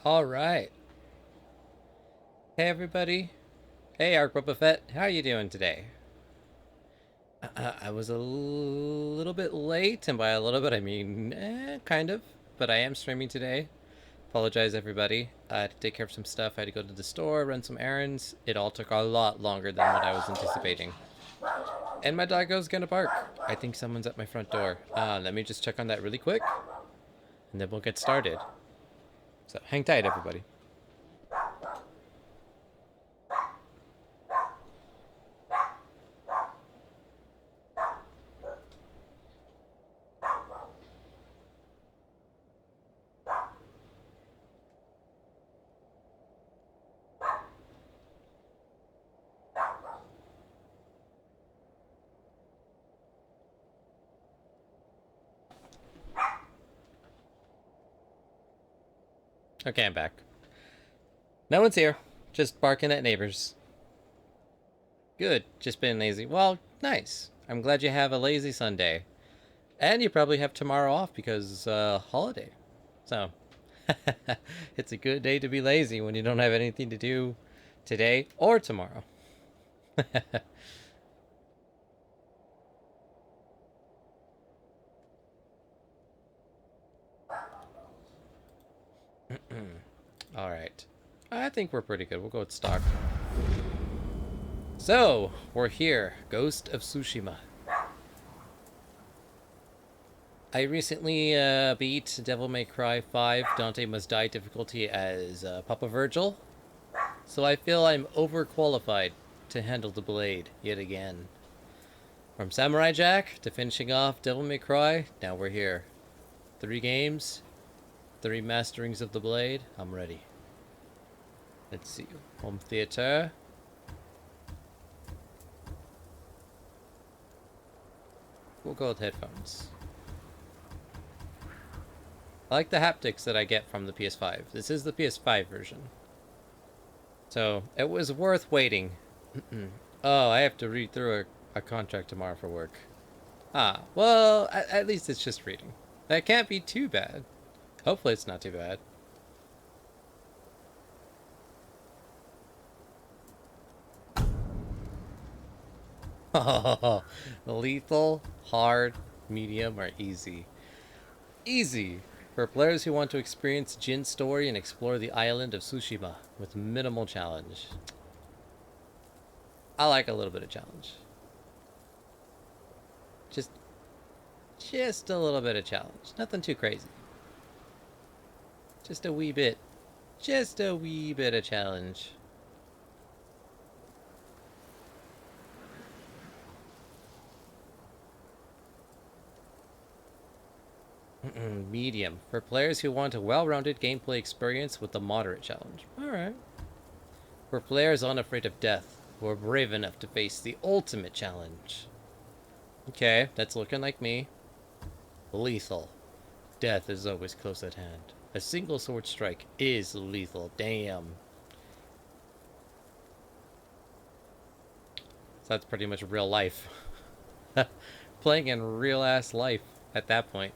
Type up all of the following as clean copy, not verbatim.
All right. Hey, everybody. Hey, Ark Boba Fett. How are you doing today? I was a little bit late, and by a little bit, I mean kind of. But I am streaming today. Apologize, everybody. I had to take care of some stuff. I had to go to the store, run some errands. It all took a lot longer than what I was anticipating. And my doggo's gonna bark. I think someone's at my front door. Let me just check on that really quick, and then we'll get started. So hang tight, everybody. Okay, I'm back. No one's here. Just barking at neighbors. Good. Just been lazy. Well, nice. I'm glad you have a lazy Sunday. And you probably have tomorrow off because holiday. So, it's a good day to be lazy when you don't have anything to do today or tomorrow. All right. I think we're pretty good. We'll go with stock. So, we're here. Ghost of Tsushima. I recently beat Devil May Cry 5 Dante Must Die difficulty as Papa Virgil, so I feel I'm overqualified to handle the blade yet again. From Samurai Jack to finishing off Devil May Cry, now we're here. 3 games, 3 masterings of the blade, I'm ready. Let's see, home theater. We'll go with headphones. I like the haptics that I get from the PS5. This is the PS5 version. So, it was worth waiting. Oh, I have to read through a contract tomorrow for work. Well, at least it's just reading. That can't be too bad. Hopefully it's not too bad. Lethal, hard, medium, or easy. Easy! For players who want to experience Jin's story and explore the island of Tsushima with minimal challenge. I like a little bit of challenge. Just a little bit of challenge. Nothing too crazy. Just a wee bit. Just a wee bit of challenge. Medium. For players who want a well-rounded gameplay experience with a moderate challenge. Alright. For players unafraid of death, who are brave enough to face the ultimate challenge. Okay, that's looking like me. Lethal. Death is always close at hand. A single sword strike is lethal. Damn. So that's pretty much real life. Playing in real-ass life at that point.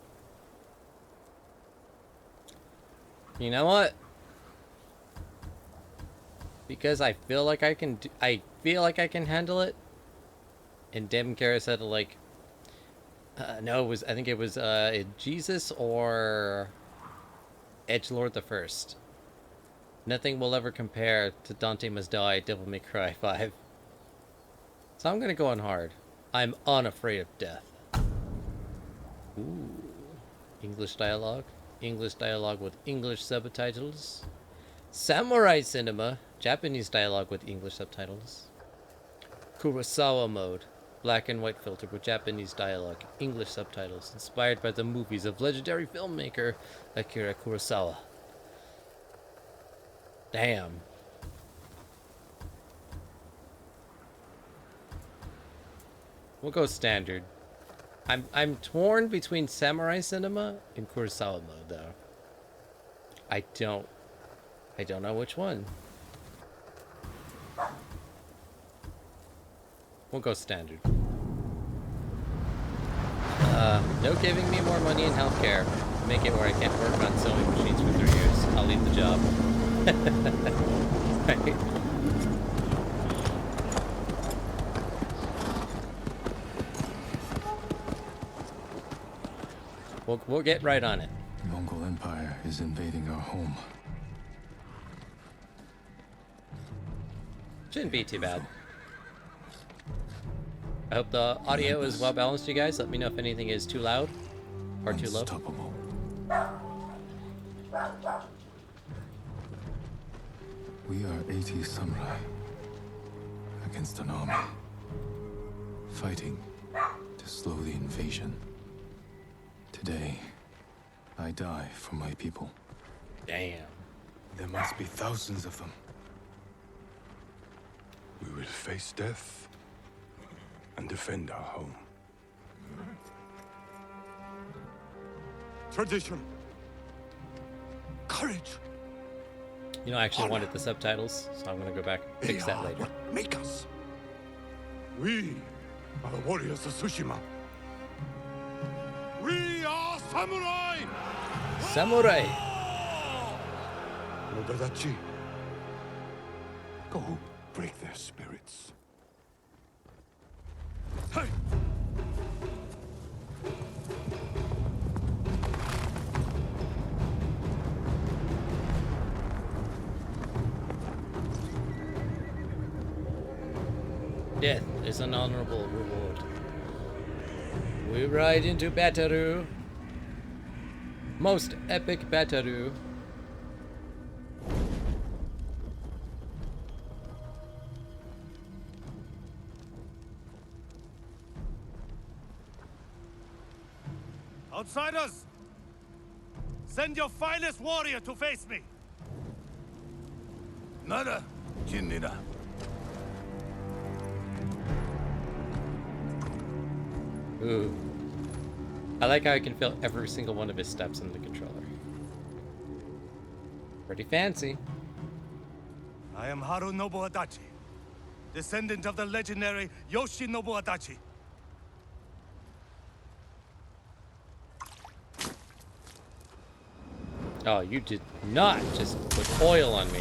You know what? Because I feel like I can handle it. And Dem Kara said like no, I think it was Jesus or Edgelord the First. Nothing will ever compare to Dante Must Die, Devil May Cry 5. So I'm gonna go on hard. I'm unafraid of death. Ooh. English dialogue. English dialogue with English subtitles. Samurai cinema. Japanese dialogue with English subtitles. Kurosawa mode. Black and white filter with Japanese dialogue. English subtitles. Inspired by the movies of legendary filmmaker Akira Kurosawa. Damn. We'll go standard. I'm torn between samurai cinema and Kurosawa mode though. I don't know which one. We'll go standard. No giving me more money in healthcare. Make it where I can't work on sewing machines for 3 years. I'll leave the job. Right? We'll get right on it. The Mongol Empire is invading our home. Shouldn't be too bad. I hope the audio is well balanced, you guys. Let me know if anything is too loud or too low. Unstoppable. We are 80 samurai against an army, fighting to slow the invasion. Today, I die for my people. Damn. There must be thousands of them. We will face death and defend our home. Tradition. Courage. You know, I actually wanted the subtitles, so I'm gonna go back and fix that later. What make us? We are the warriors of Tsushima. We are samurai! Samurai! Nodadachi. Go break their spirits. Hey! Death is an honorable reward. We ride into Bataru. Most epic Bataru. Outsiders! Send your finest warrior to face me! Nada, Jinnida. Ooh. I like how I can feel every single one of his steps in the controller. Pretty fancy. I am Harunobu Adachi, descendant of the legendary Yoshinobu Adachi. Oh, you did not just put oil on me.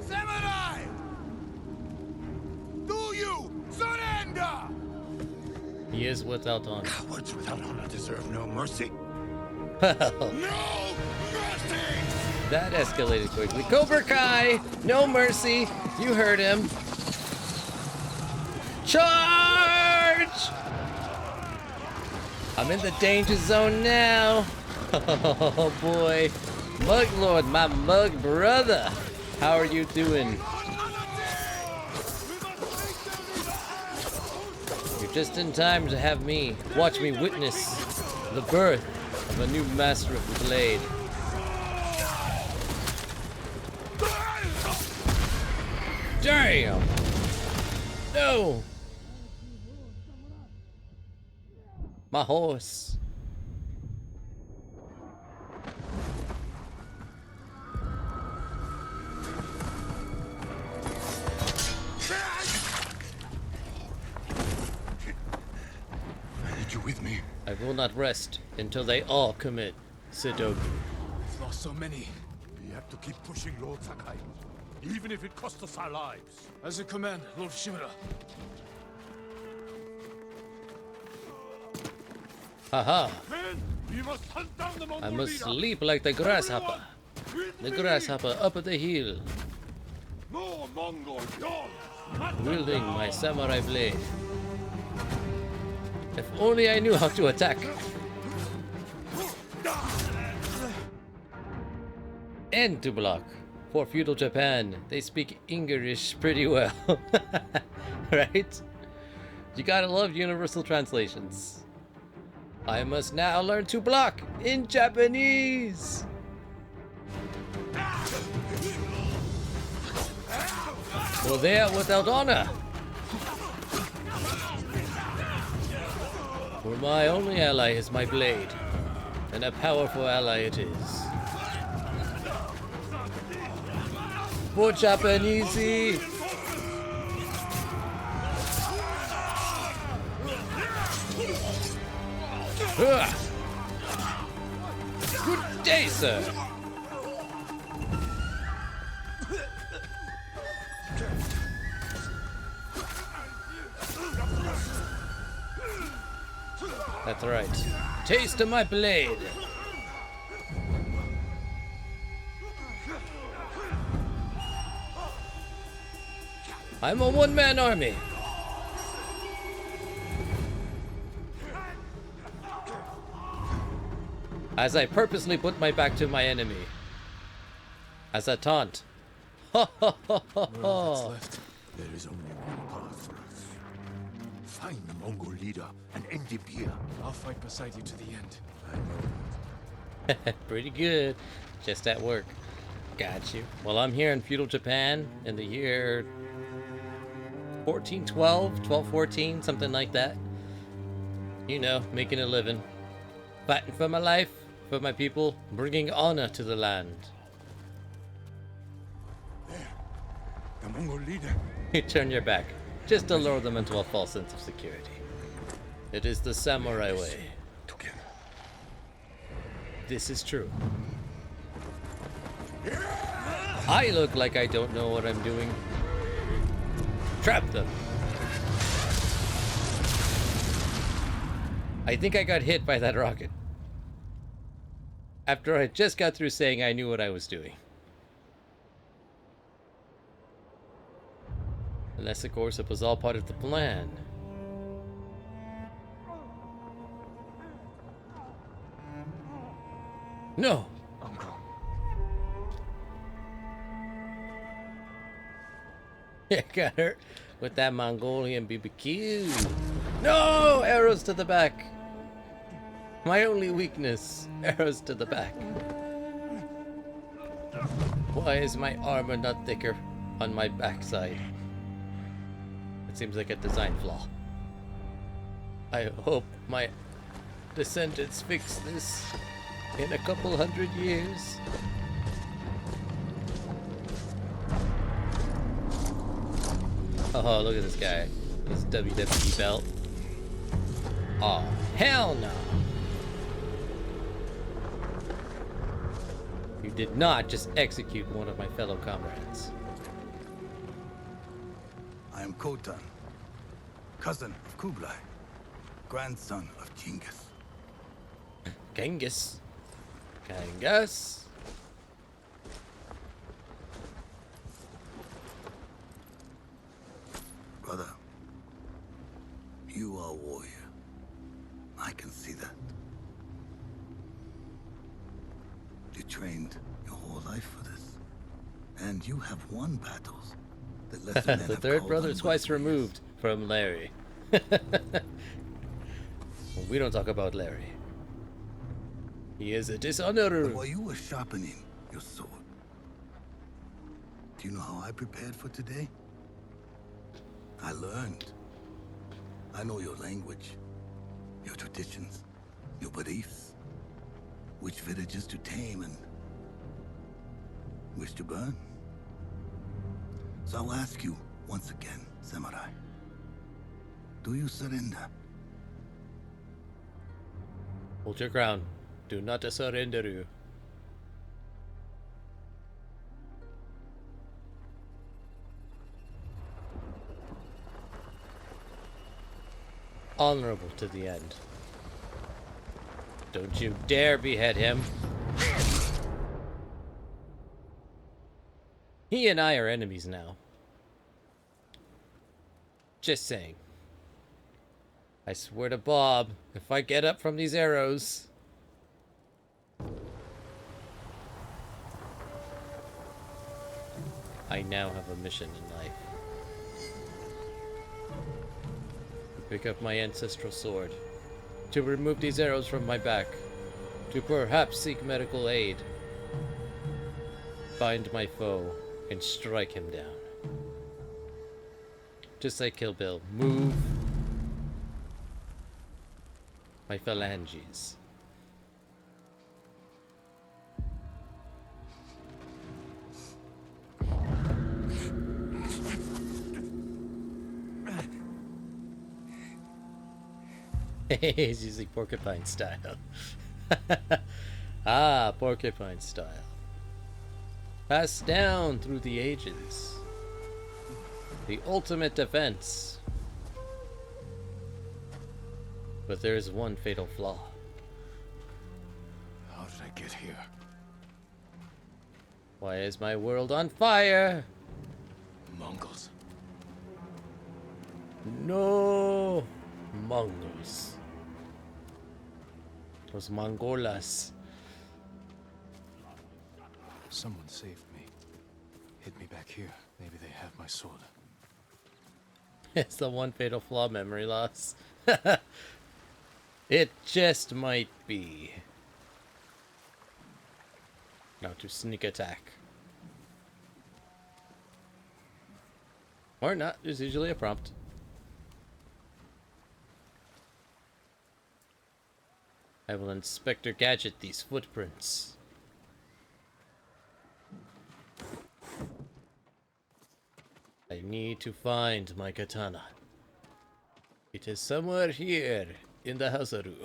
Samurai! Do you surrender? He is without honor. Cowards without honor deserve no mercy. Well, No mercy! that escalated quickly. Cobra Kai! No mercy! You heard him. Charge! I'm in the danger zone now. Oh boy. Mug Lord, my mug brother. How are you doing? You're just in time to have me watch me witness the birth of a new master of the blade. Damn! No! My horse. I need you with me. I will not rest until they all commit Sudoku. We've lost so many. We have to keep pushing Lord Sakai, even if it costs us our lives. As you command, Lord Shimura. Haha! Men, we must hunt down the Mongol I must leader. leap like the grasshopper. With The me. grasshopper up the hill, No Mongol God. wielding my samurai blade. If only I knew how to attack. And to block. For feudal Japan, they speak English pretty well. Right? You gotta love universal translations. I must now learn to block in Japanese. For they are without honor. For my only ally is my blade, and a powerful ally it is. for Japanese. Good day, sir. That's right. Taste of my blade. I'm a one-man army. As I purposely put my back to my enemy. As a taunt. Ha ha ha ha ha. Left. There is only one path for us. Find the Mongol leader and end him here. I'll fight beside you to the end. I know. Pretty good. Just at work. Got you. Well, I'm here in feudal Japan in the year 1412, 1214, something like that. You know, making a living. Fighting for my life, for my people, bringing honor to the land. The Mongol leader. You turn your back, just to lure them into a false sense of security. It is the samurai way. Together. This is true. I look like I don't know what I'm doing. Trap them. I think I got hit by that rocket. After I just got through saying I knew what I was doing. Unless, of course, it was all part of the plan. No! Uncle. I got hurt with that Mongolian BBQ. No! Arrows to the back. My only weakness. Arrows to the back. Why is my armor not thicker on my backside? It seems like a design flaw. I hope my descendants fix this in a couple hundred years. Oh, look at this guy. His WWE belt. Oh, hell no. You did not just execute one of my fellow comrades. I am Khotan, cousin of Kublai, grandson of Genghis. Genghis. Genghis. Brother, you are a warrior. I can see that. You trained your whole life for this. And you have won battles that lesser men The have third called brother is twice unworthy. removed from Larry. We don't talk about Larry. He is a But dishonorer. while you were sharpening your sword, do you know how I prepared for today? I learned. I know your language, your traditions, your beliefs, which villages to tame and which to burn. So I'll ask you once again, samurai. Do you surrender? Hold your ground. Do not surrender you. Honorable to the end. Don't you dare behead him. He and I are enemies now. Just saying. I swear to Bob, if I get up from these arrows... I now have a mission in life. To pick up my ancestral sword. To remove these arrows from my back. To perhaps seek medical aid. Find my foe and strike him down. Just like Kill Bill. Move my phalanges. He's using porcupine style. Ah, porcupine style. Passed down through the ages. The ultimate defense. But there is one fatal flaw. How did I get here? Why is my world on fire? Mongols. No! Mongols. Los Mongolas. Someone saved me. Hid me back here. Maybe they have my sword. It's the one fatal flaw, memory loss. It just might be. Now to sneak attack. Or not, there's usually a prompt. I will Inspector Gadget these footprints. I need to find my katana. It is somewhere here in the Hazaru.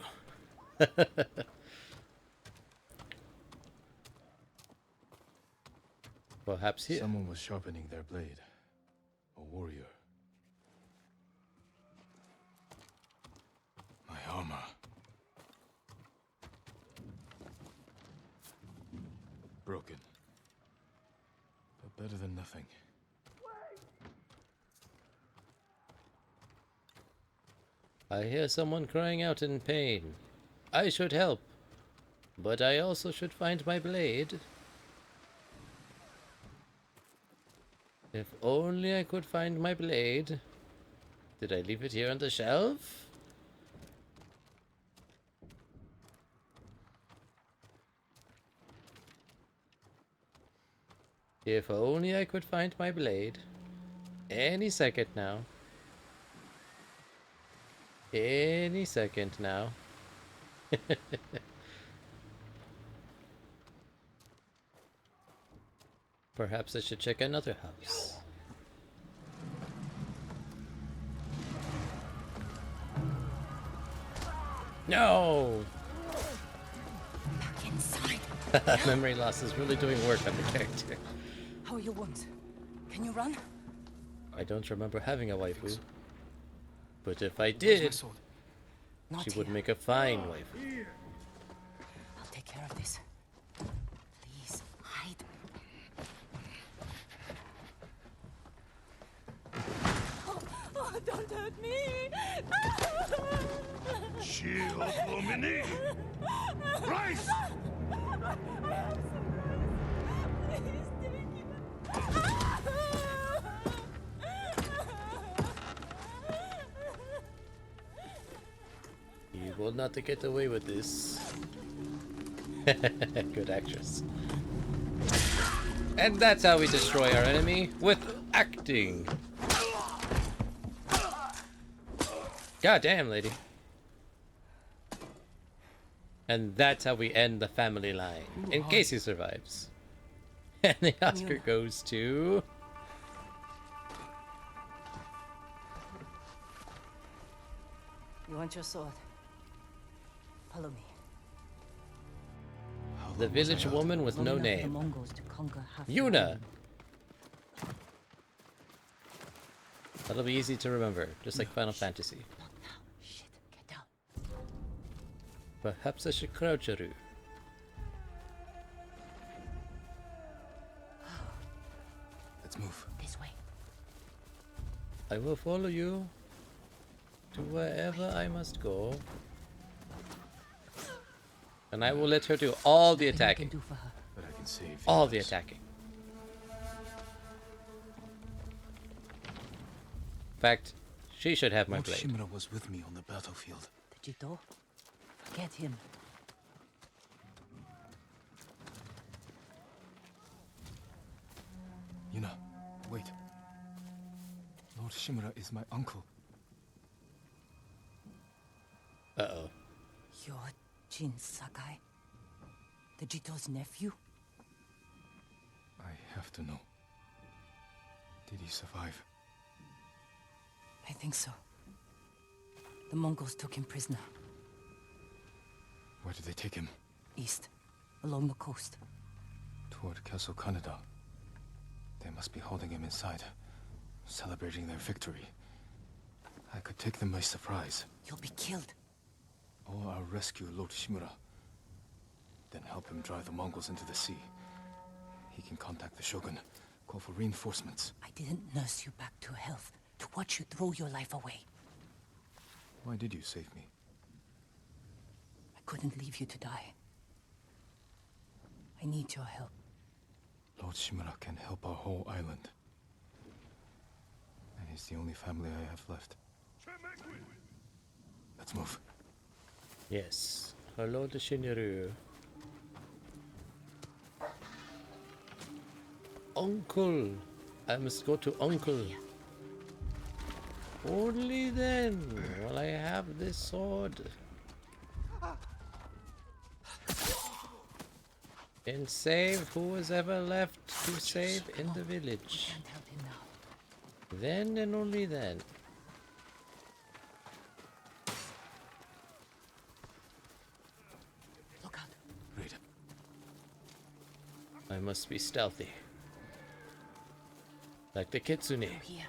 Perhaps here. Someone was sharpening their blade. A warrior. My armor. Broken. But better than nothing. I hear someone crying out in pain. I should help, but I also should find my blade. If only I could find my blade. Did I leave it here on the shelf? If only I could find my blade. Any second now. Any second now. Perhaps I should check another house. No! Back inside. Memory loss is really doing work on the character. How are your wounds? Can you run? I don't remember having a waifu. But if I Where's my did, sword? Not she would here. make a fine waifu. I'll take care of this. Please, hide. Oh, don't hurt me! Shield Lumini! Rise! Please take it. You will not get away with this. Good actress. And that's how we destroy our enemy, with acting. God damn, lady. And that's how we end the family line, in case he survives. And the Oscar goes to... You want your sword? Follow me. How the long was I village out? woman with Long no enough for the name. Mongols to conquer half the Yuna! island. That'll be easy to remember, just like Final Fantasy. Not now. Shit, get down. Perhaps I should crouch Aru. Let's move. This way. I will follow you to wherever I must go. And I will let her do all the Nothing I attacking. can do for her. But I can save All the others. attacking. In fact, she should have my Lord blade. Shimura was with me on the battlefield. The Jito? Forget him. Yuna, wait. Lord Shimura is my uncle. Uh-oh. You're Jin Sakai? The Jito's nephew? I have to know. Did he survive? I think so. The Mongols took him prisoner. Where did they take him? East, along the coast. Toward Castle Kaneda. They must be holding him inside, celebrating their victory. I could take them by surprise. You'll be killed. Or I'll rescue Lord Shimura. Then help him drive the Mongols into the sea. He can contact the Shogun, call for reinforcements. I didn't nurse you back to health to watch you throw your life away. Why did you save me? I couldn't leave you to die. I need your help. Lord Shimura can help our whole island. And he's the only family I have left. Let's move. Yes. Hello to Shinru. Uncle. I must go to Uncle. Only then will I have this sword. And save who was ever left to save in the village. Can't help him now. Then and only then. Look out. Read. I must be stealthy. Like the kitsune. Here.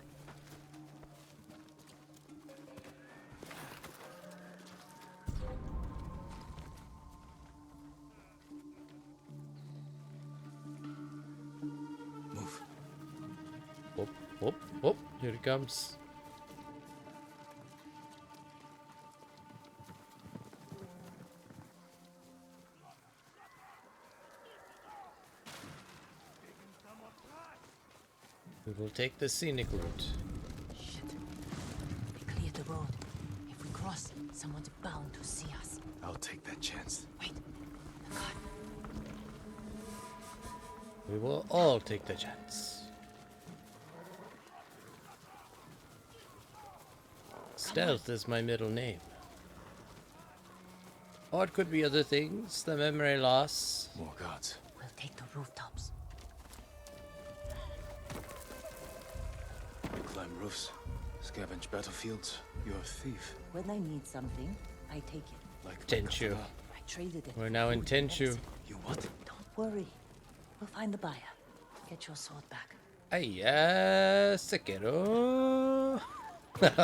Move. Whoop, whoop, whoop. Here it comes. We will take the scenic route. Shit. They cleared the road. If we cross, someone's bound to see us. I'll take that chance. Wait. The car. We will all take the chance. Stealth is my middle name. Or it could be other things, the memory loss. More guards. We'll take the rooftops. Climb roofs. Scavenge battlefields. You're a thief. When I need something, I take it. Like Tenshu. I traded it. We're now in for food and Tenshu. medicine. You what? Don't worry. We'll find the buyer. Get your sword back. Ayya, Sekiro. We've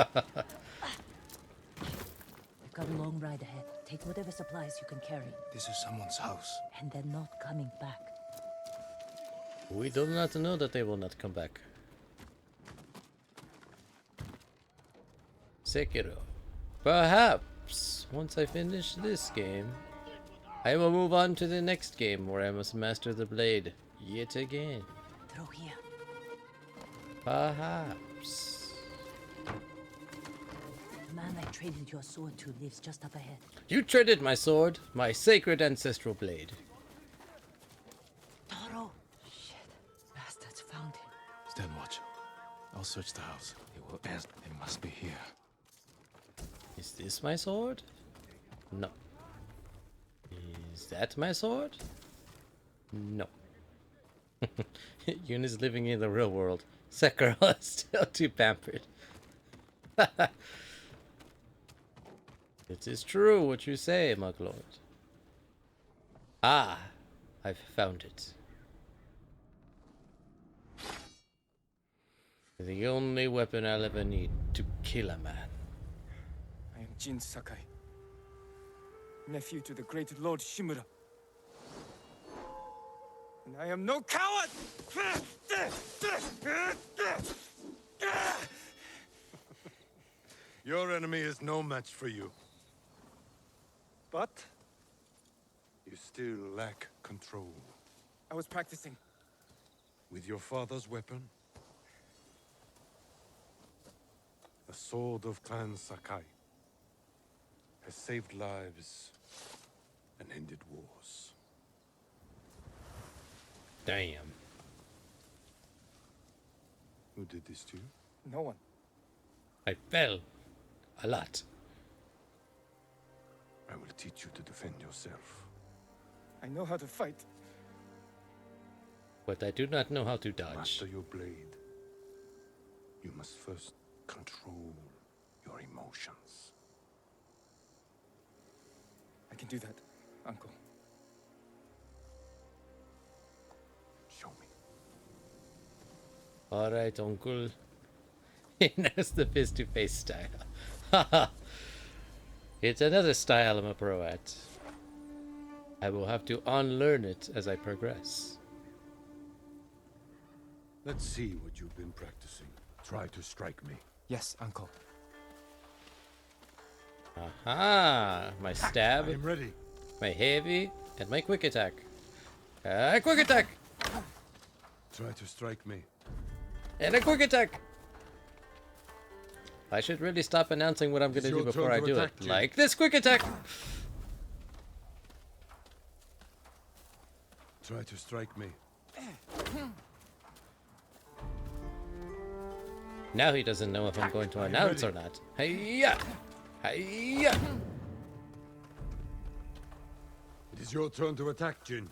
got a long ride ahead. Take whatever supplies you can carry. This is someone's house. And they're not coming back. We do not know that they will not come back. Sekiro. Perhaps once I finish this game, I will move on to the next game where I must master the blade yet again. Through here. Perhaps. The man I traded your sword to lives just up ahead. You traded my sword, my sacred ancestral blade. Toro! Shit. Bastards found him. Stand watch. I'll search the house. It will end. It must be here. Is this my sword? No. Is that my sword? No. Yun is living in the real world. Sekiro is still too pampered. It is true what you say, Muglord. Ah, I've found it. The only weapon I'll ever need to kill a man. I am Jin Sakai, nephew to the great Lord Shimura. And I am no coward! Your enemy is no match for you. But You still lack control. I was practicing. With your father's weapon? The sword of Clan Sakai has saved lives and ended wars. Damn. Who did this to you? No one. I fell. A lot. I will teach you to defend yourself. I know how to fight. But I do not know how to dodge. Master your blade. You must first control your emotions. I can do that. Uncle. Show me. Alright, Uncle. He knows the face-to-face style. Haha. It's another style I'm a pro at. I will have to unlearn it as I progress. Let's see what you've been practicing. Try to strike me. Yes, Uncle. Aha! My stab, I'm ready. my heavy, and my quick attack. Quick attack! Try to strike me. And a quick attack! I should really stop announcing what I'm It's gonna do your before turn I to do it. attack, Jin. Like this quick attack! Try to strike me. Now he doesn't know if I'm going to announce or not. Hiya! Hiya! It is your turn to attack, Jin.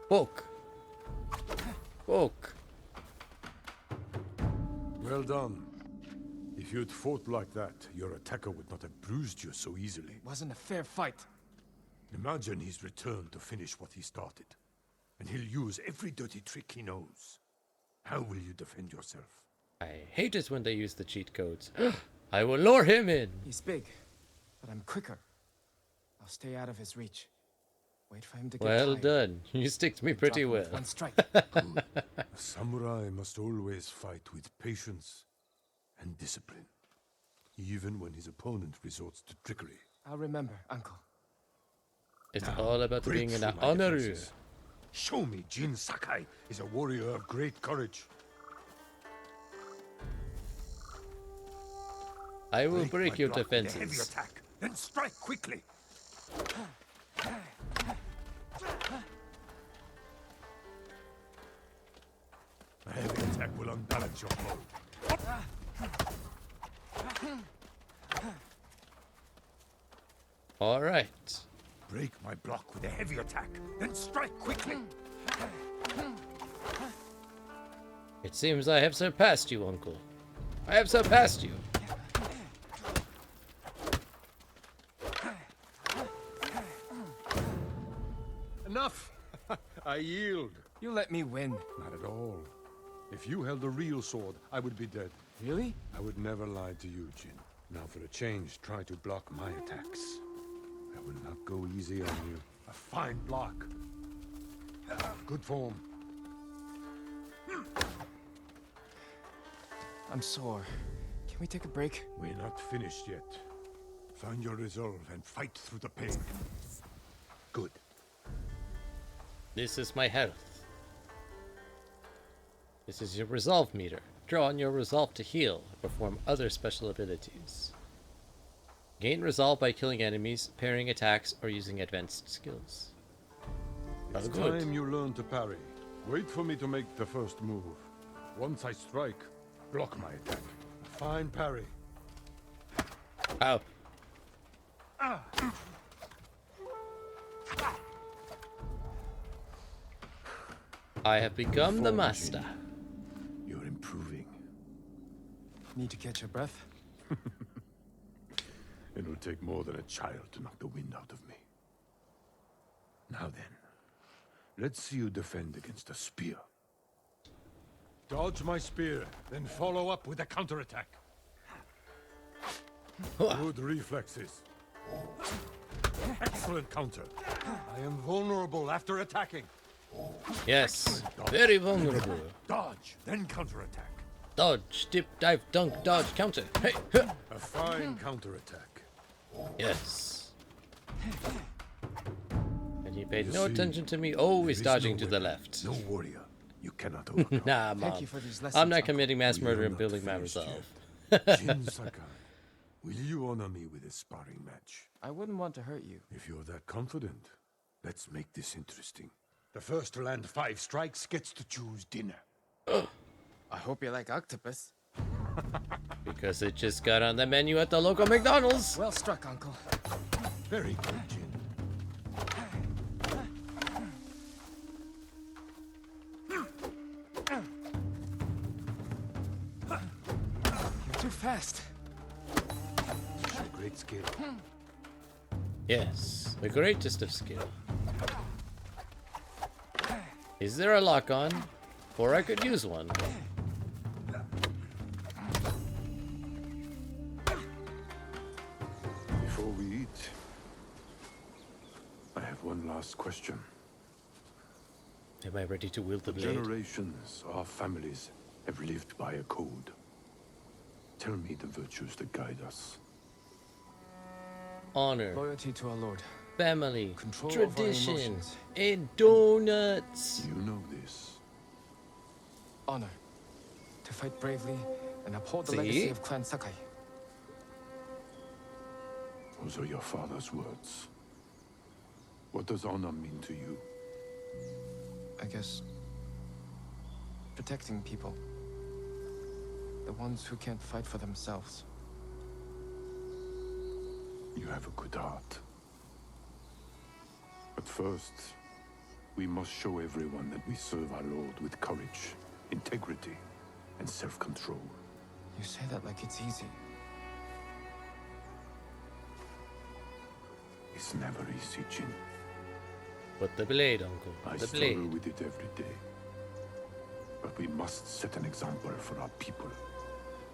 Poke! Poke! Well done. If you'd fought like that, your attacker would not have bruised you so easily. Wasn't a fair fight. Imagine he's returned to finish what he started. And he'll use every dirty trick he knows. How will you defend yourself? I hate it when they use the cheat codes. I will lure him in! He's big, but I'm quicker. I'll stay out of his reach. Wait for him to get Well tired. done. You sticked me Drop pretty him well. with one strike. Good. A samurai must always fight with patience and discipline, even when his opponent resorts to trickery. I'll remember, Uncle. It's Now, all about break being an through my honor. defenses. Show me Jin Sakai is a warrior of great courage. I will break my your block with a heavy defenses. attack, then strike quickly. A heavy attack will unbalance your foe. Alright. Break my block with a heavy attack, then strike quickly. It seems I have surpassed you, Uncle. I have surpassed you. Enough! I yield. You let me win. Not at all. If you held a real sword, I would be dead. Really? I would never lie to you, Jin. Now for a change, try to block my attacks. I will not go easy on you. A fine block. Good form. I'm sore. Can we take a break? We're not finished yet. Find your resolve and fight through the pain. Good. This is my health. This is your resolve meter. Draw on your resolve to heal and perform other special abilities. Gain resolve by killing enemies, parrying attacks, or using advanced skills. It's Oh, good. time you learn to parry. Wait for me to make the first move. Once I strike, block my attack. A fine parry. Ow. I have become the Form, master. Jin. You're improving. Need to catch your breath? It'll take more than a child to knock the wind out of me. Now then, let's see you defend against a spear. Dodge my spear, then follow up with a counterattack. Good reflexes. Excellent counter. I am vulnerable after attacking. Yes, very vulnerable. Dodge, then counterattack. Dodge, dip, dive, dunk, dodge, counter. Hey, huh. A fine counterattack. Yes. And he paid You no see, attention to me, always There is dodging no to the weapon, left. No warrior you cannot overcome. Nah, Thank Mom. you for these lessons. I'm not Uncle. committing mass We murder are and not building my finished resolve. Jin Sakai, will you honor me with a sparring match? I wouldn't want to hurt you. If you're that confident, let's make this interesting. The first to land 5 strikes gets to choose dinner. I hope you like octopus. Because it just got on the menu at the local McDonald's. Well struck, Uncle. Very good, Jin. You're too fast. You show great skill. Yes, the greatest of skill. Is there a lock on? Or I could use one. Before we eat, I have one last question. Am I ready to wield the For blade? generations, our families have lived by a code. Tell me the virtues that guide us. Honor, Loyalty to our Lord. family, Control of our tradition, emotions. and donuts. You know this. Honor. To fight bravely and uphold the See? legacy of Clan Sakai. Those are your father's words. What does honor mean to you? I guess... protecting people. The ones who can't fight for themselves. You have a good heart. But first, we must show everyone that we serve our Lord with courage, integrity, and self-control. You say that like it's easy. It's never easy, Jin. But the blade, uncle. I The struggle blade. with it every day. But we must set an example for our people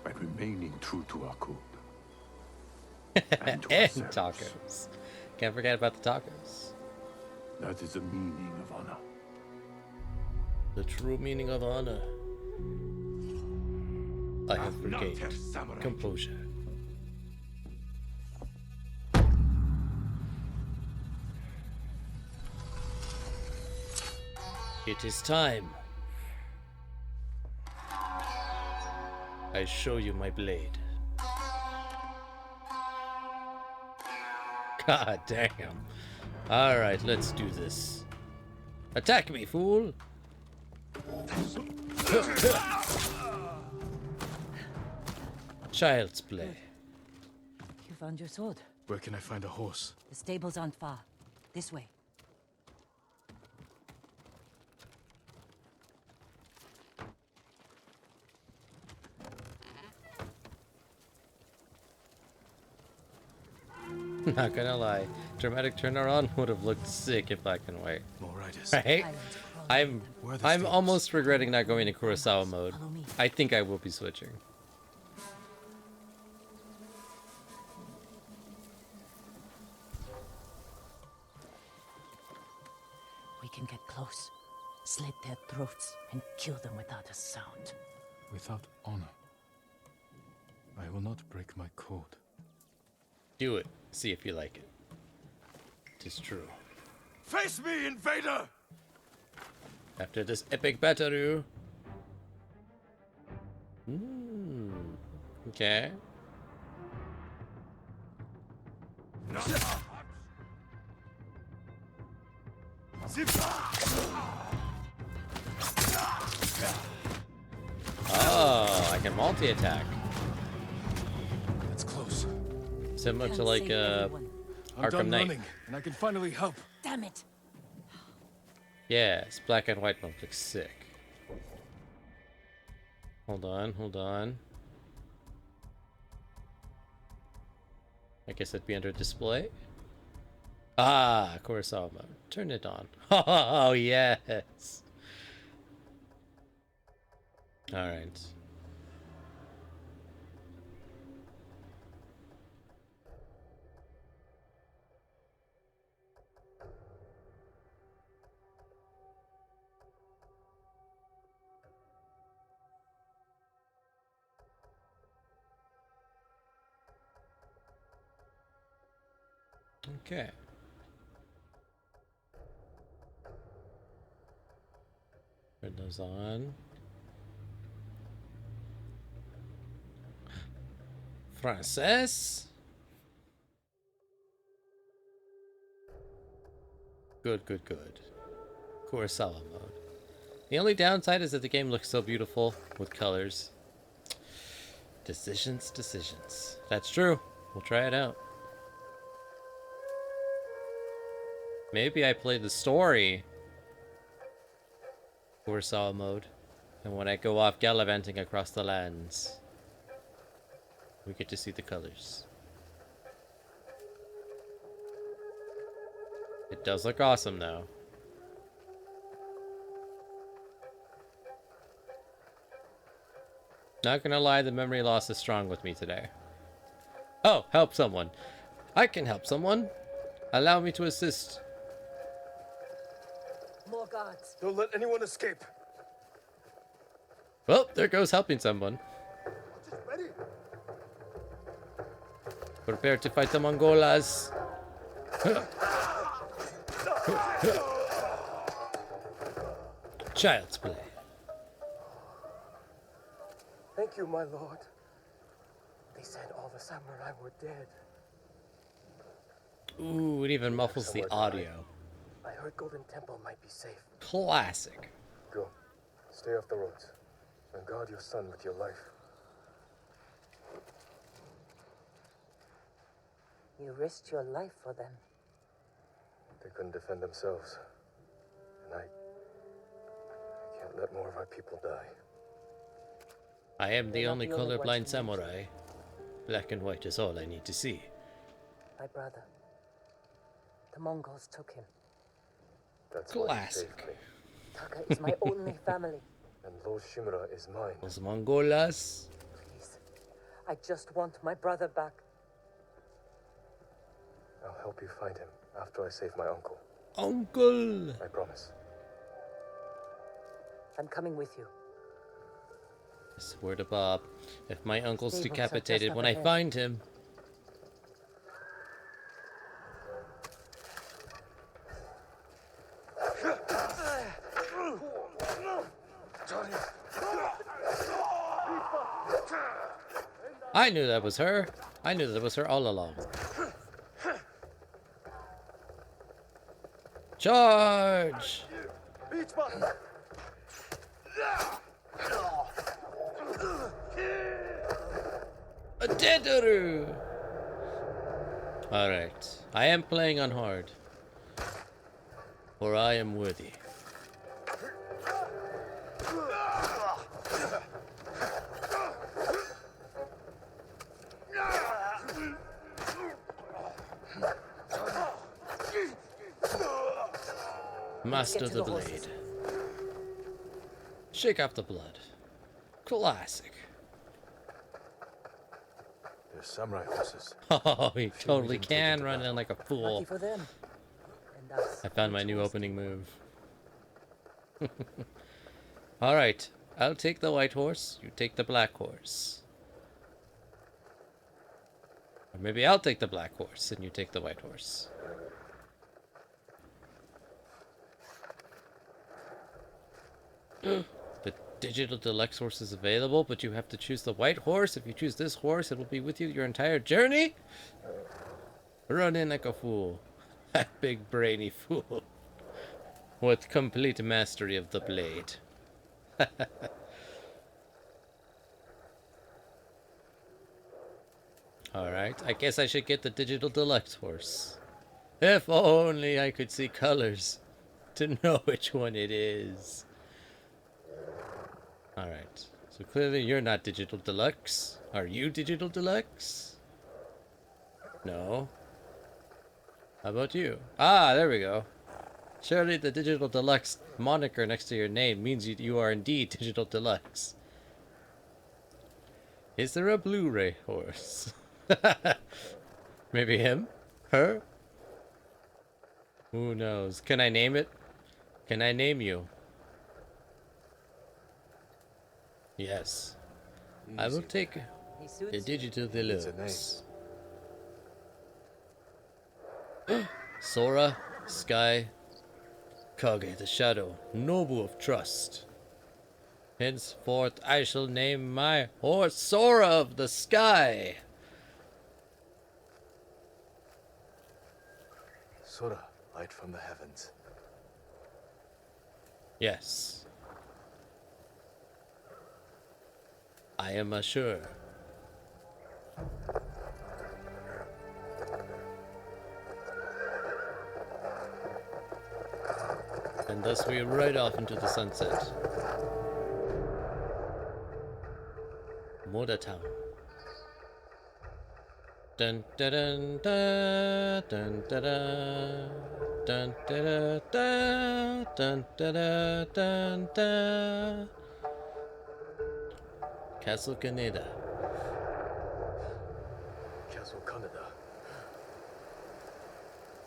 by remaining true to our code. And to And ourselves. tacos. Can't forget about the tacos. That is the meaning of honor. The true meaning of honor. I have regained composure. It is time. I show you my blade. God damn. Alright, let's do this. Attack me, fool! Child's play. You found your sword. Where can I find a horse? The stables aren't far. This way. Not gonna lie, dramatic turnaround would have looked sick in black and white. More riders. Right? Islands crawling Where are the I'm stables? almost regretting not going to Kurosawa mode. Follow me. I think I will be switching. We can get close, slit their throats, and kill them without a sound. Without honor. I will not break my code. Do it. See if you like it. Tis true. Face me, invader! After this epic battle. Okay. Oh, I can multi-attack. That's close. Similar to Can't like save everyone. I'm Arkham done Knight. running, and I can finally help. Damn it! Yes, black and white mode looks sick. Hold on, hold on. I guess it'd be under display. Ah, Kurosawa mode. Turn it on. Oh, yes. Alright. Okay. Turn those on. Frances? Good, good, good. Kurosawa mode. The only downside is that the game looks so beautiful with colors. Decisions, decisions. That's true. We'll try it out. Maybe I play the story Kurosawa mode, and when I go off gallivanting across the lands, we get to see the colors. It does look awesome, though. Not gonna lie, the memory loss is strong with me today. Oh, help someone. I can help someone. Allow me to assist. More guards. Don't let anyone escape. Well, there goes helping someone. Prepare to fight the Mongolas. Child's play. Thank you, my lord. They said all the samurai were dead. Ooh, it even muffles the audio. I heard Golden Temple might be safe. Classic. Go. Stay off the roads. And guard your son with your life. You risked your life for them. They couldn't defend themselves. And I can't let more of our people die. I am the They're not only the only ones colorblind who need samurai. Black and white is all I need to see. My brother. The Mongols took him. That's why he Classic. saved me. Taka is my only family. And Lord Shimura is mine. Los Mongolas. Please. I just want my brother back. I'll help you find him after I save my uncle. Uncle. I promise. I'm coming with you. Swear to Bob, if my uncle's Stables are decapitated just when up I ahead. find him. I knew that was her. I knew that was her all along. Charge! A deaderu! Alright. I am playing on hard. For I am worthy. Master to the the blade. horses. Shake off the blood. Classic. They're samurai horses. Oh, he totally didn't take can it to run battle. in like a fool. Lucky for them. And us. I found my no new choice. opening move. Alright, I'll take the white horse, you take the black horse. Or maybe I'll take the black horse and you take the white horse. The digital deluxe horse is available, but you have to choose the white horse. If you choose this horse, it will be with you your entire journey. Run in like a fool. That big brainy fool. With complete mastery of the blade. Alright, I guess I should get the digital deluxe horse. If only I could see colors to know which one it is. Alright, so clearly you're not digital deluxe. Are you digital deluxe? No. How about you? Ah, there we go. Surely the digital deluxe moniker next to your name means you are indeed digital deluxe. Is there a Blu-ray horse? Maybe him? Her? Who knows? Can I name it? Can I name you? Yes. I will take He suits the you. digital It's a deluxe. Sora, Sky, Kage the Shadow, Nobu of Trust. Henceforth I shall name my horse Sora of the Sky. Sora, light from the heavens. Yes. I am assured. And thus we ride off into the sunset. Moda Town. Dun dun dun dun dun dun dun. dun da da dun da da dun da. Castle Canada. Castle Canada.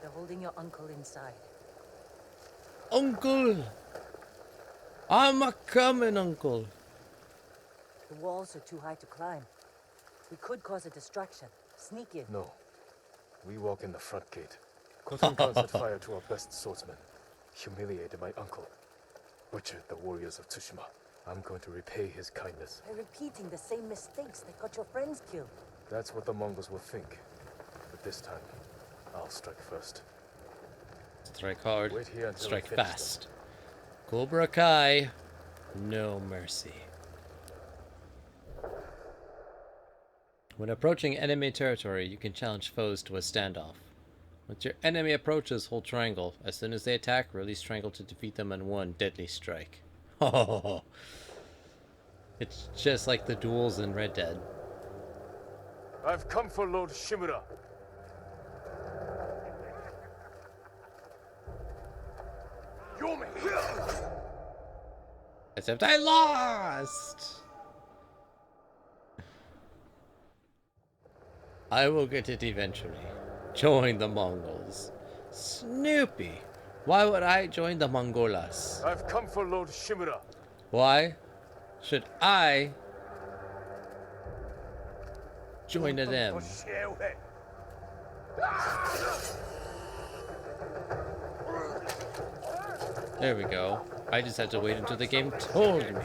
They're holding your uncle inside. Uncle! I'm a coming, Uncle. The walls are too high to climb. We could cause a distraction. Sneak in. No. We walk in the front gate. Kotenkan set fire to our best swordsman. Humiliated my uncle. Butchered the warriors of Tsushima. I'm going to repay his kindness. By repeating the same mistakes that got your friends killed. That's what the Mongols will think. But this time, I'll strike first. Strike hard, Wait here until strike I finish fast. Cobra Kai, no mercy. When approaching enemy territory, you can challenge foes to a standoff. Once your enemy approaches, hold triangle. As soon as they attack, release triangle to defeat them in one deadly strike. Oh, it's just like the duels in Red Dead. I've come for Lord Shimura. Yomi! Except I lost! I will get it eventually. Join the Mongols. Snoopy! Why would I join the Mongolas? I've come for Lord Shimura. Why should I join them? There we go. I just had to wait until the game told me.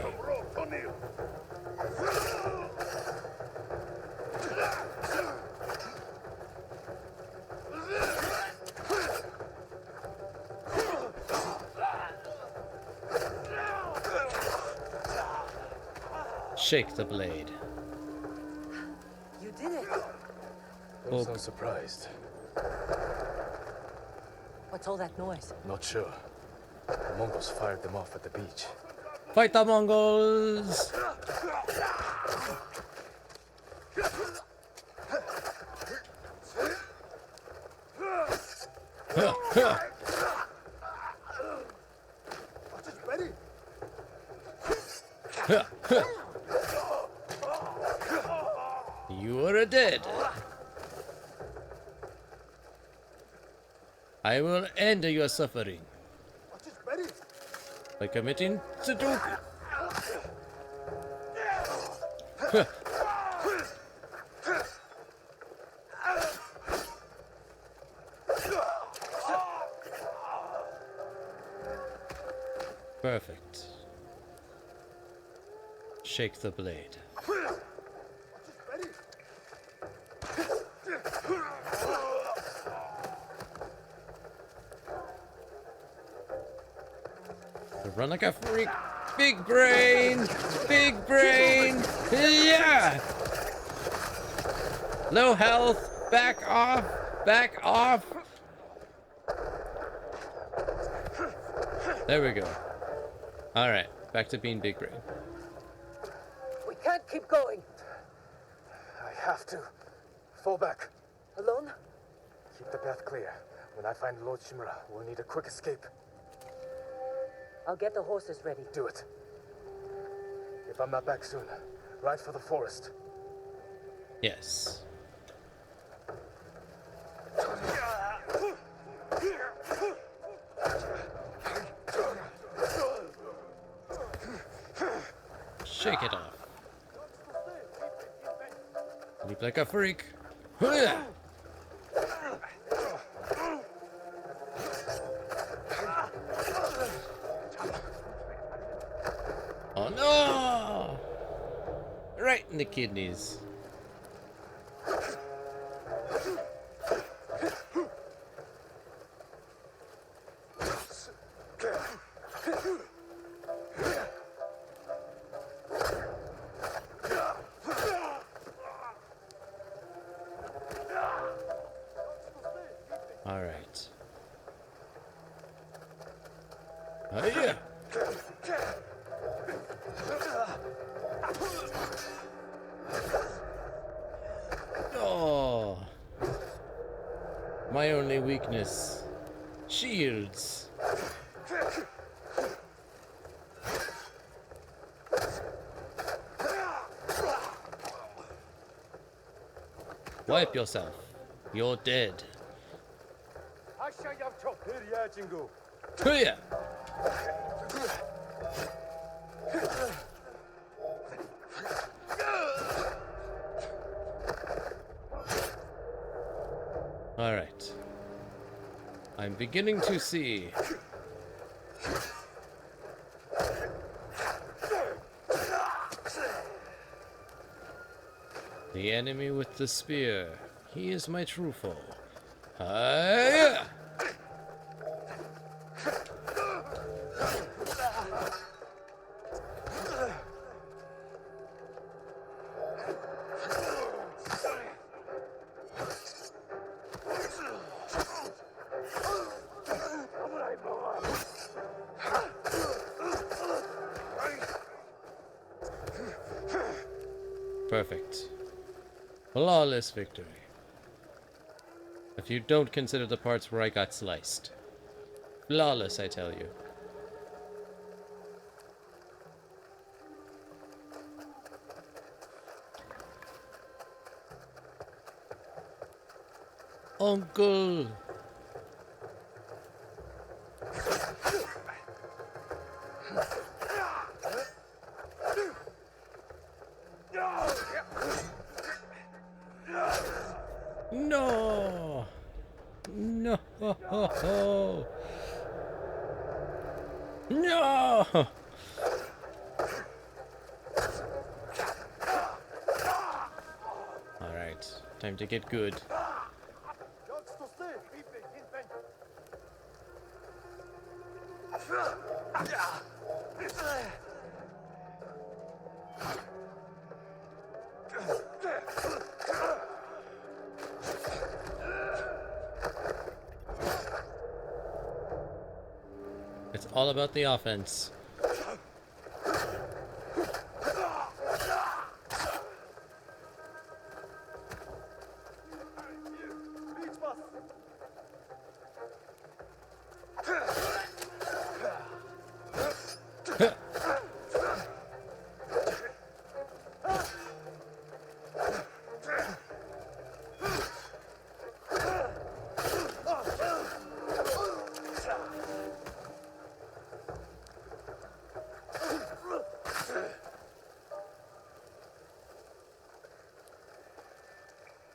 Shake the blade. You did it! Don't sound surprised. What's all that noise? Not sure. The Mongols fired them off at the beach. Fight the Mongols! You are dead. I will end your suffering by committing Sudoku. Perfect. Shake the blade. Run like a freak. Big brain! Big brain! Yeah! Low health! Back off! Back off! There we go. Alright, back to being big brain. We can't keep going. I have to. Fall back. Alone? Keep the path clear. When I find Lord Shimura, we'll need a quick escape. I'll get the horses ready. Do it. If I'm not back soon, ride for the forest. Yes. Shake it off. Leap like a freak. Hoo-yah! Oh no! Right in the kidneys. All right. Oh yeah. Oh, my only weakness. Shields. Wipe yourself. You're dead. Here. All right. I'm beginning to see. The enemy with the spear. He is my true foe. Hiya! Perfect. Flawless victory. If you don't consider the parts where I got sliced. Flawless, I tell you. Uncle! No! No! No! Alright, time to get good. It's all about the offense.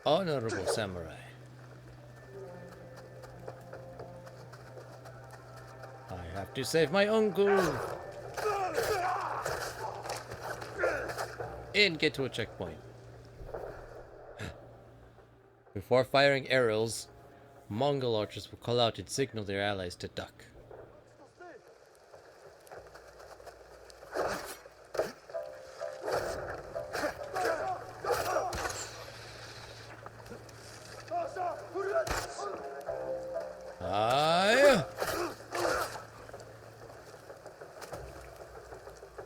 Honorable samurai. I have to save my uncle. And get to a checkpoint. Before firing arrows, Mongol archers will call out and signal their allies to duck.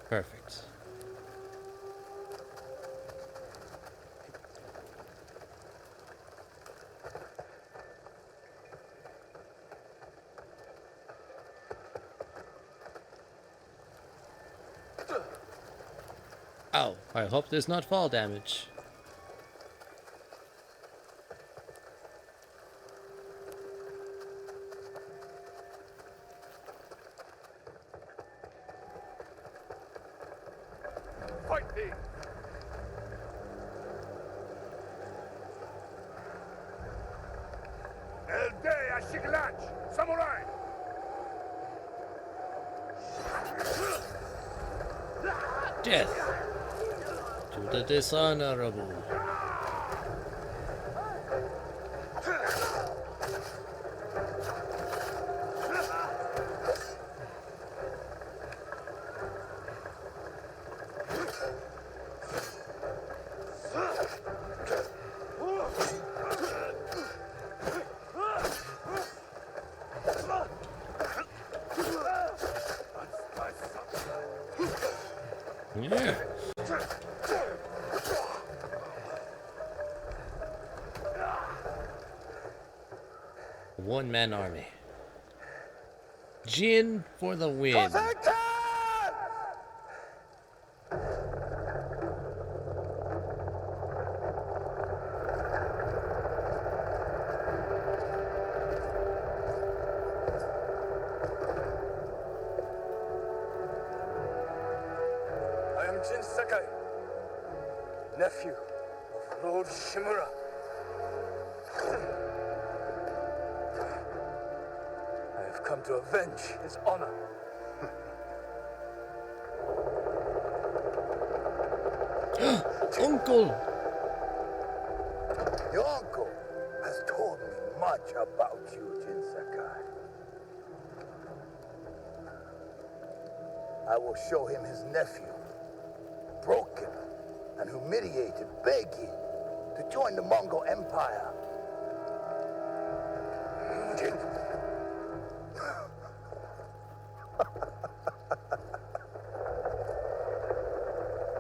Perfect. Ow, I hope there's not fall damage. Fight me! El Day Ashiglanch! Samurai! Death to the dishonorable. Yeah. One-man army. Jin for the win. I am Jin Sakai, nephew of Lord Shimura. I have come to avenge his honor. Uncle! Your uncle has told me much about you, Jin Sakai. I will show him his nephew, broken and humiliated, begging to join the Mongol Empire. Jin.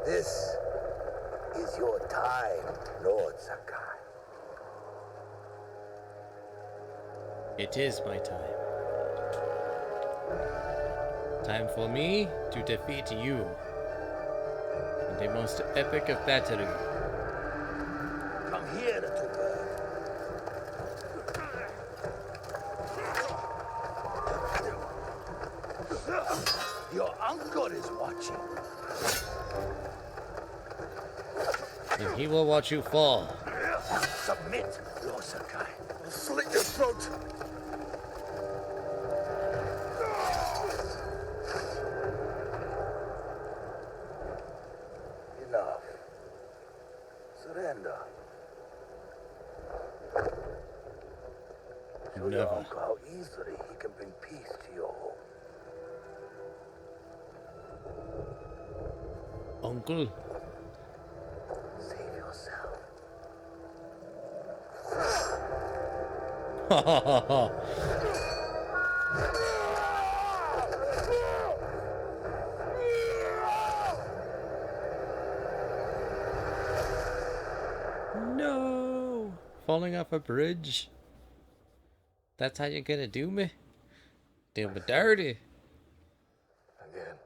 This is your time, Lord Sakai. It is my time. Time for me to defeat you in the most epic of battle. Come here, little bird. Your uncle is watching. And he will watch you fall. Submit, Lord Sakai. I'll slit your throat. Enough. Surrender. Show your Never. uncle how easily he can bring peace to your home. Uncle. Save yourself. Ha ha ha ha. No! Falling off a bridge? That's how you're gonna do me? Do me dirty. Again.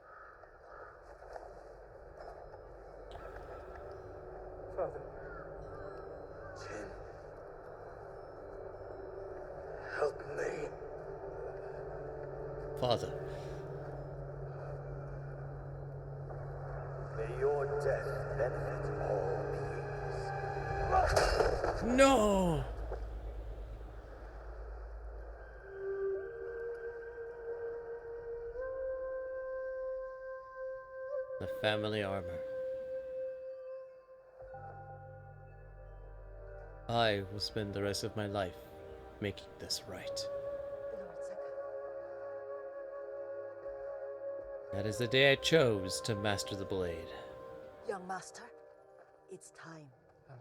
Father. Jin. Help me. Father. May your death benefit all beings. No! The family armor. I will spend the rest of my life making this right. Lord Sakai. That is the day I chose to master the blade. Young master, it's time.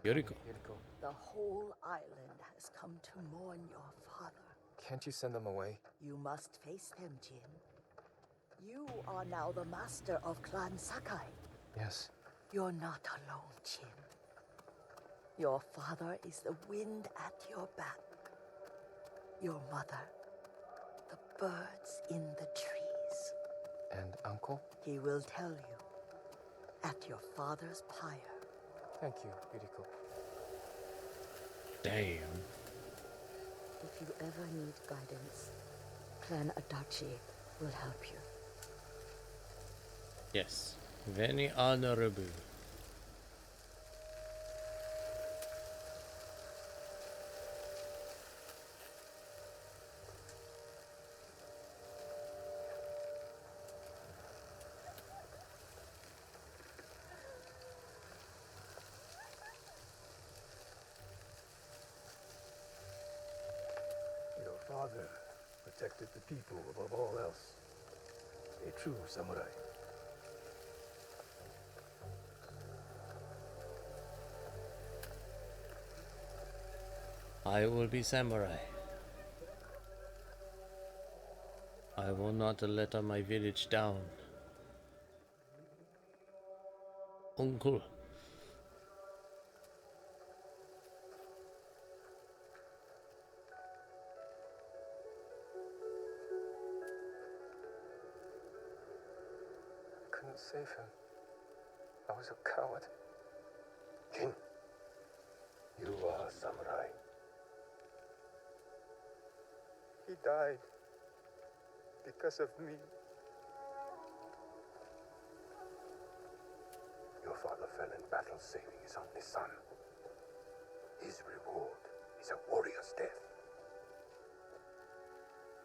Yuriko. Yuriko, The whole island has come to mourn your father. can't you send them away? You must face them, Jin. You are now the master of Clan Sakai. Yes. You're not alone, Jin. Your father is the wind at your back. Your mother, the birds in the trees. And Uncle? He will tell you at your father's pyre. Thank you, Yuriko. Damn. If you ever need guidance, Clan Adachi will help you. Yes. Very honorable. Your father protected the people above all else. A true samurai. I will be samurai. I will not let my village down. Uncle. save him. I was a coward. Jin, you are a samurai. He died because of me. Your father fell in battle saving his only son. His reward is a warrior's death.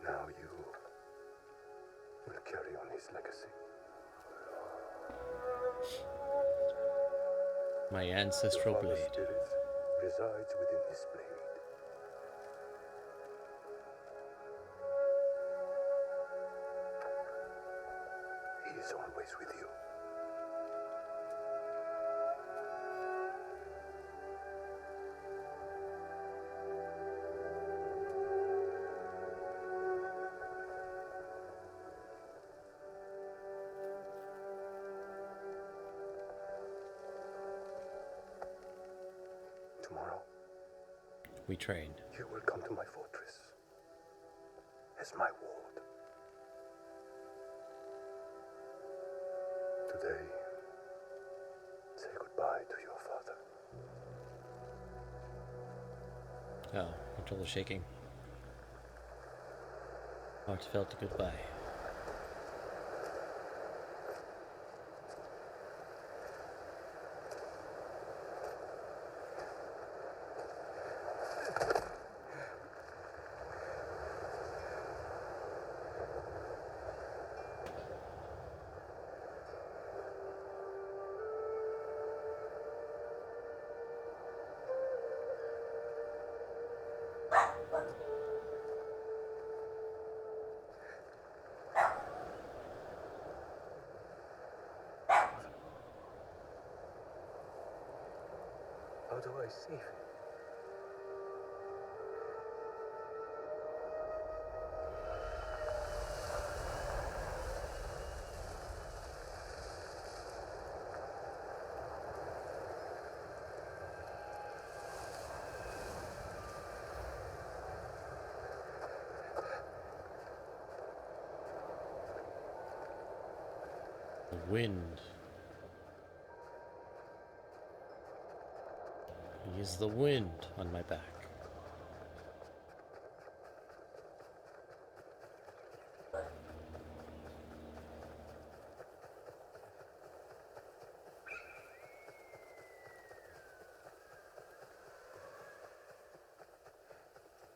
Now you will carry on his legacy. My Your ancestral father's blade. spirit resides within this blade. He is always with you. Tomorrow, We train. you will come to my fortress as my ward. Today, say goodbye to your father. Oh, controller shaking. Heartfelt goodbye. How do I save him? The wind. He is the wind on my back.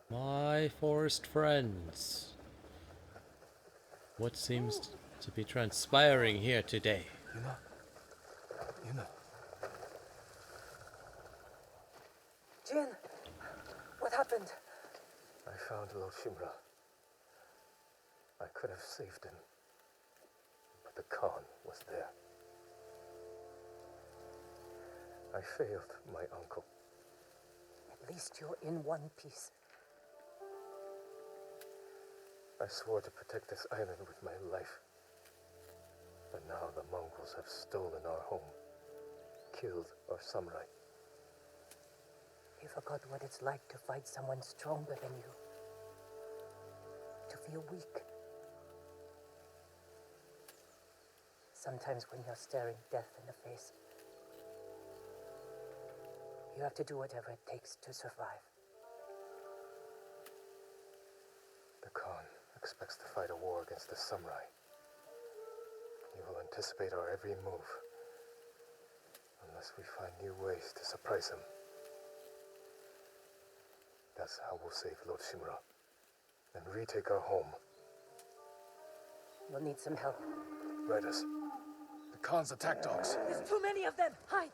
My forest friends. What seems to be transpiring here today? Yuna. Jin, what happened? I found Lord Shimura. I could have saved him, but the Khan was there. I failed my uncle. At least you're in one piece. I swore to protect this island with my life. But now the Mongols have stolen our home, killed our samurai. You forgot what it's like to fight someone stronger than you. To feel weak. Sometimes when you're staring death in the face, you have to do whatever it takes to survive. The Khan expects to fight a war against the samurai. He will anticipate our every move, unless we find new ways to surprise him. That's how we'll save Lord Shimura and retake our home. We'll need some help. Riders. The Khan's attack dogs. There's too many of them! Hide!